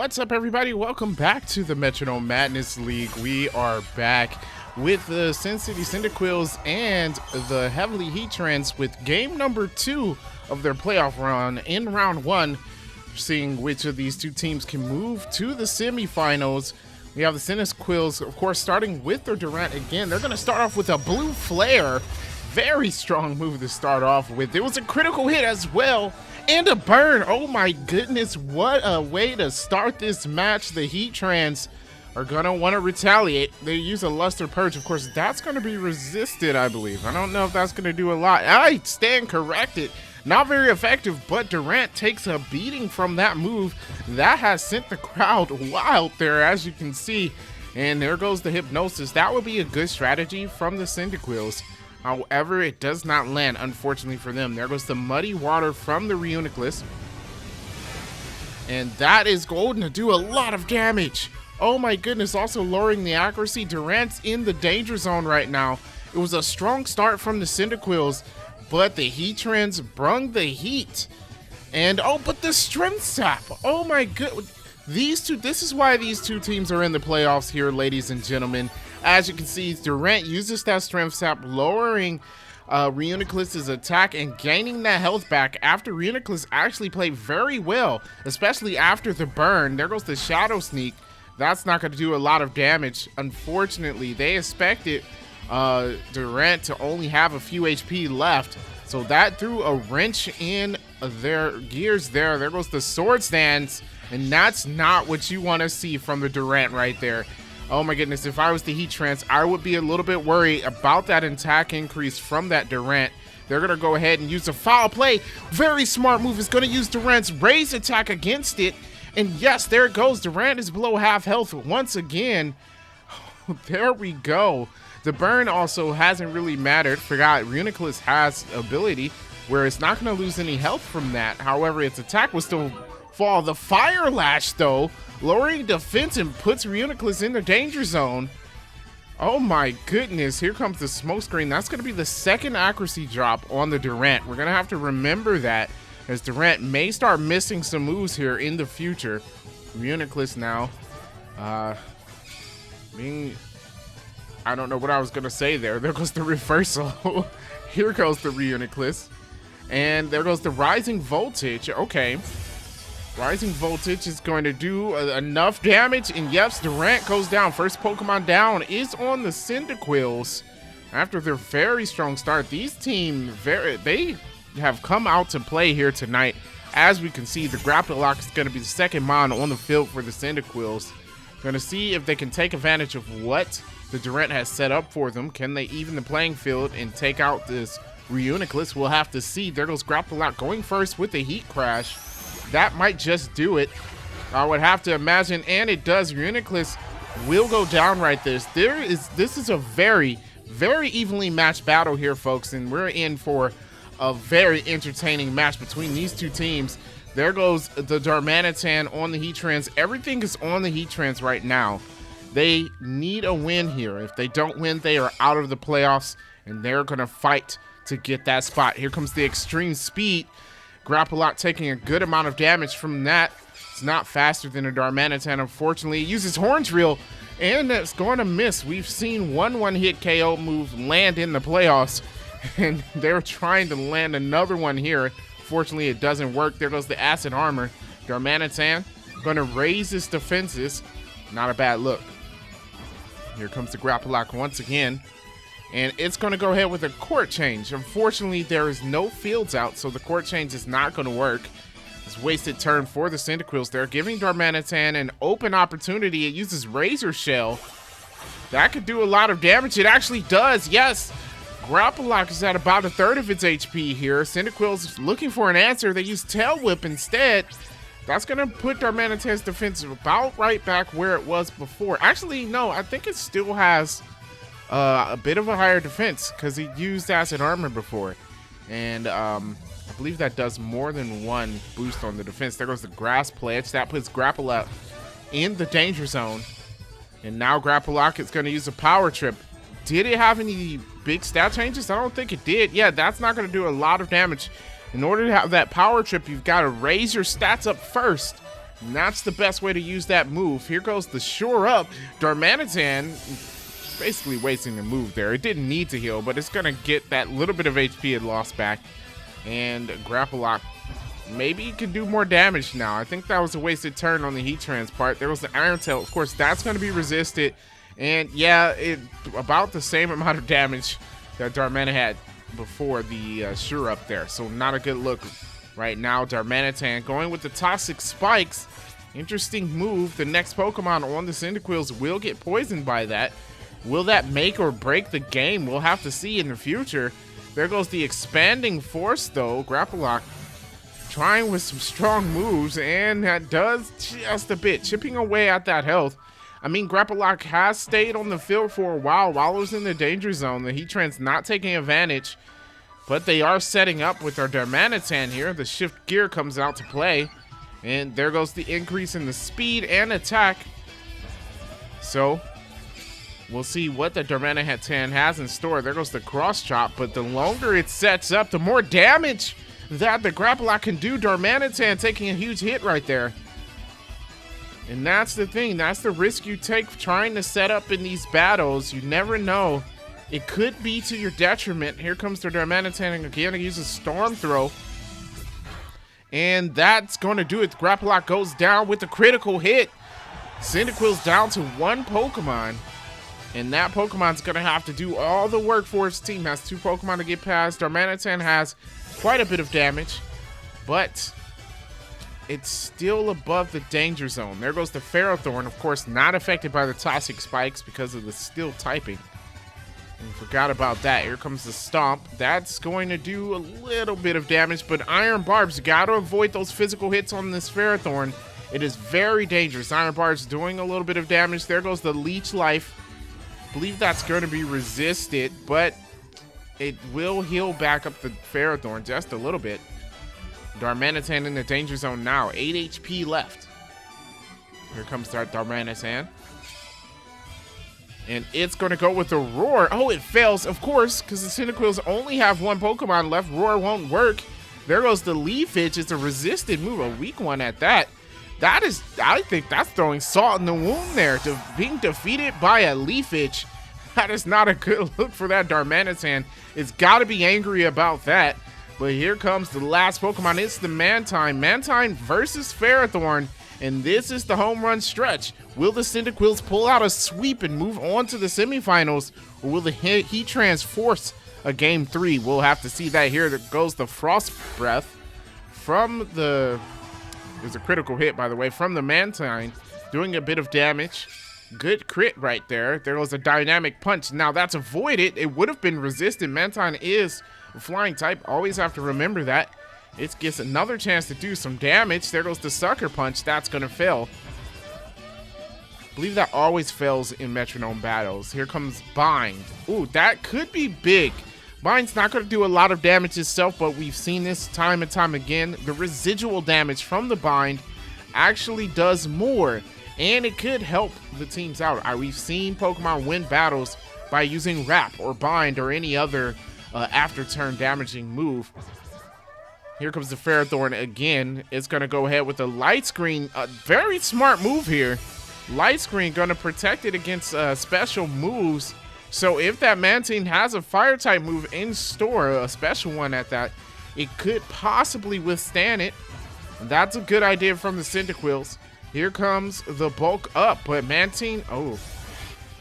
What's up, everybody? Welcome back to the Metronome Madness League. We are back with the Sin City Cyndaquils and the Heavily Heatrans with game number 2 of their playoff run in round 1, seeing which of these two teams can move to the semifinals. We have the Cyndaquils, of course, starting with their Durant again. They're going to start off with a blue flare. Very strong move to start off with. It was a critical hit as well. And a burn. Oh my goodness, what a way to start this match. The Heatrans are gonna want to retaliate. They use a Luster Purge. Of course, that's gonna be resisted, I believe. I don't know if that's gonna do a lot. I stand corrected. Not very effective, but Durant takes a beating from that move. That has sent the crowd wild there, as you can see. And there goes the Hypnosis. That would be a good strategy from the Cyndaquils. However, it does not land, unfortunately for them. There goes the Muddy Water from the Reuniclus. And that is going to do a lot of damage. Oh my goodness, also lowering the accuracy. Durant's in the danger zone right now. It was a strong start from the Cyndaquils, but the Heatrans brung the heat. And, oh, but the Strength Sap. Oh my goodness. This is why these two teams are in the playoffs here, ladies and gentlemen. As you can see, Durant uses that Strength Sap, lowering Reuniclus' attack and gaining that health back after Reuniclus actually played very well, especially after the burn. There goes the Shadow Sneak. That's not going to do a lot of damage. Unfortunately, they expected Durant to only have a few HP left, so that threw a wrench in their gears there. There goes the Sword Stance, and that's not what you want to see from the Durant right there. Oh my goodness, if I was the Heatrans, I would be a little bit worried about that attack increase from that Durant. They're going to go ahead and use a foul play. Very smart move. Is going to use Durant's raise attack against it. And yes, there it goes. Durant is below half health once again. There we go. The burn also hasn't really mattered. Forgot, Reuniclus has ability where it's not going to lose any health from that. However, its attack will still fall. The Fire Lash, though, lowering defense and puts Reuniclus in the danger zone. Oh my goodness, here comes the smoke screen. That's going to be the second accuracy drop on the Durant. We're going to have to remember that, as Durant may start missing some moves here in the future. Reuniclus now, I don't know what I was going to say there. There goes the reversal. Here goes the Reuniclus. And there goes the Rising Voltage. Okay. Rising Voltage is going to do enough damage, and yes, Durant goes down. First Pokemon down is on the Cyndaquils. After their very strong start, these teams, they have come out to play here tonight. As we can see, the Grapple Lock is going to be the second mon on the field for the Cyndaquils. Going to see if they can take advantage of what the Durant has set up for them. Can they even the playing field and take out this Reuniclus? We'll have to see. There goes Grapple Lock going first with the Heat Crash. That might just do it, I would have to imagine, and it does. Reuniclus will go down right there. This is a very, very evenly matched battle here, folks, and we're in for a very entertaining match between these two teams. There goes the Darmanitan on the Heatrans. Everything is on the Heatrans right now. They need a win here. If they don't win, they are out of the playoffs, and they're going to fight to get that spot. Here comes the Extreme Speed. Grapple Lock taking a good amount of damage from that. It's not faster than a Darmanitan, unfortunately. It uses Horn Drill, and it's going to miss. We've seen one hit KO move land in the playoffs, and they're trying to land another one here. Fortunately, it doesn't work. There goes the Acid Armor. Darmanitan going to raise its defenses. Not a bad look. Here comes the Grapple Lock once again. And it's going to go ahead with a court change. Unfortunately, there is no fields out, so the court change is not going to work. It's a wasted turn for the Cyndaquils. They're giving Darmanitan an open opportunity. It uses Razor Shell. That could do a lot of damage. It actually does, yes. Grapple Lock is at about a third of its HP here. Cyndaquils looking for an answer. They use Tail Whip instead. That's going to put Darmanitan's defense about right back where it was before. Actually, no, I think it still has a bit of a higher defense because he used Acid Armor before. And I believe that does more than one boost on the defense. There goes the Grass Pledge. That puts Grapple Lock in the danger zone. And now Grapple Lock is going to use a Power Trip. Did it have any big stat changes? I don't think it did. Yeah, that's not going to do a lot of damage. In order to have that Power Trip, you've got to raise your stats up first. And that's the best way to use that move. Here goes the Shore Up. Darmanitan basically wasting the move there. It didn't need to heal, but it's going to get that little bit of HP it lost back. And Grapple Lock, maybe it can do more damage now. I think that was a wasted turn on the Heatrans part. There was the Iron Tail. Of course, that's going to be resisted. And yeah, about the same amount of damage that Darmanitan had before the Shore Up there. So not a good look right now. Darmanitan going with the Toxic Spikes. Interesting move. The next Pokemon on the Cyndaquils will get poisoned by that. Will that make or break the game? We'll have to see in the future. There goes the Expanding Force, though. Grapple Lock trying with some strong moves, and that does just a bit, chipping away at that health. I mean, Grapple Lock has stayed on the field for a while it was in the danger zone. The Heatran's not taking advantage, but they are setting up with our Darmanitan here. The Shift Gear comes out to play, and there goes the increase in the speed and attack. So we'll see what the Darmanitan has in store. There goes the Cross Chop, but the longer it sets up, the more damage that the Grapple Lock can do. Darmanitan taking a huge hit right there. And that's the thing. That's the risk you take trying to set up in these battles. You never know. It could be to your detriment. Here comes the Darmanitan again. He uses Storm Throw. And that's going to do it. Grapple Lock goes down with a critical hit. Cyndaquils down to one Pokemon. And that Pokemon's going to have to do all the work for its team. Has two Pokemon to get past. Darmanitan has quite a bit of damage, but it's still above the danger zone. There goes the Ferrothorn, of course, not affected by the Toxic Spikes because of the Steel typing. And forgot about that. Here comes the Stomp. That's going to do a little bit of damage, but Iron Barbs, got to avoid those physical hits on this Ferrothorn. It is very dangerous. Iron Barbs doing a little bit of damage. There goes the Leech Life. Believe that's going to be resisted, but it will heal back up the Ferrothorn just a little bit. Darmanitan in the danger zone now. 8 HP left. Here comes that Darmanitan. And it's going to go with the Roar. Oh, it fails, of course, because the Cyndaquils only have one Pokemon left. Roar won't work. There goes the Leaf Edge. It's a resisted move, a weak one at that. That is, I think that's throwing salt in the wound there. Being defeated by a Leaf Edge, that is not a good look for that Darmanitan. It's got to be angry about that. But here comes the last Pokemon. It's the Mantine. Mantine versus Ferrothorn. And this is the home run stretch. Will the Cyndaquils pull out a sweep and move on to the semifinals? Or will the Heatrans force a Game 3? We'll have to see that here. There goes the Frost Breath from the... There's a critical hit, by the way, from the Mantine, doing a bit of damage. Good crit right there. There was a Dynamic Punch. Now, that's avoided. It would have been resisted. Mantine is a flying type. Always have to remember that. It gets another chance to do some damage. There goes the Sucker Punch. That's going to fail. I believe that always fails in Metronome battles. Here comes Bind. Ooh, that could be big. Bind's not going to do a lot of damage itself, but we've seen this time and time again. The residual damage from the Bind actually does more, and it could help the teams out. We've seen Pokemon win battles by using Wrap or Bind or any other after-turn damaging move. Here comes the Ferrothorn again. It's going to go ahead with the Light Screen. A very smart move here. Light Screen going to protect it against special moves. So if that Mantine has a Fire-type move in store, a special one at that, it could possibly withstand it. That's a good idea from the Cyndaquils. Here comes the Bulk Up, but Mantine, oh,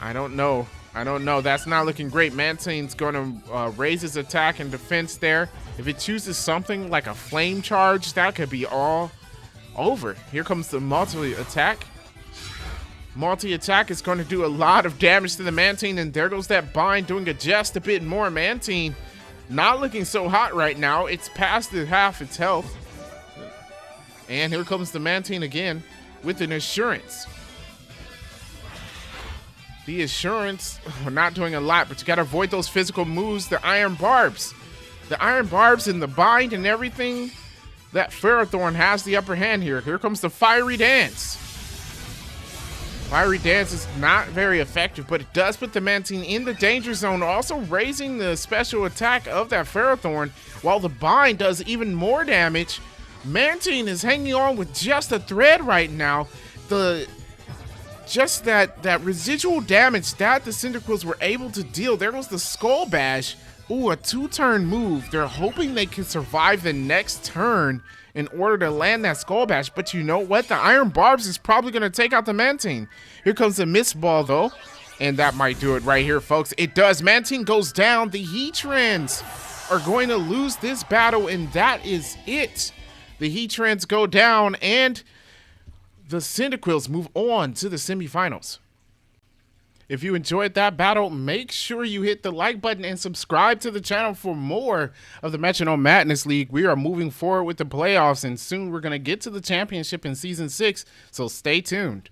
I don't know. That's not looking great. Mantine's going to raise his attack and defense there. If it chooses something like a Flame Charge, that could be all over. Here comes the multi-attack. Multi-attack is going to do a lot of damage to the Mantine, and there goes that Bind doing just a bit more. Mantine not looking so hot right now. It's past half its health. And here comes the Mantine again with an Assurance. The Assurance, not doing a lot, but you got to avoid those physical moves. The Iron Barbs. The Iron Barbs and the Bind and everything. That Ferrothorn has the upper hand here. Here comes the Fiery Dance. Fiery Dance is not very effective, but it does put the Mantine in the danger zone, also raising the special attack of that Ferrothorn, while the Bind does even more damage. Mantine is hanging on with just a thread right now. Just that residual damage that the Cyndaquils were able to deal. There was the Skull Bash. Ooh, a 2-turn move. They're hoping they can survive the next turn in order to land that Skull Bash. But you know what? The Iron Barbs is probably going to take out the Mantine. Here comes the Mist Ball, though. And that might do it right here, folks. It does. Mantine goes down. The Heatrans are going to lose this battle, and that is it. The Heatrans go down, and the Cyndaquils move on to the semifinals. If you enjoyed that battle, make sure you hit the like button and subscribe to the channel for more of the Metronome Madness League. We are moving forward with the playoffs, and soon we're going to get to the championship in Season 6, so stay tuned.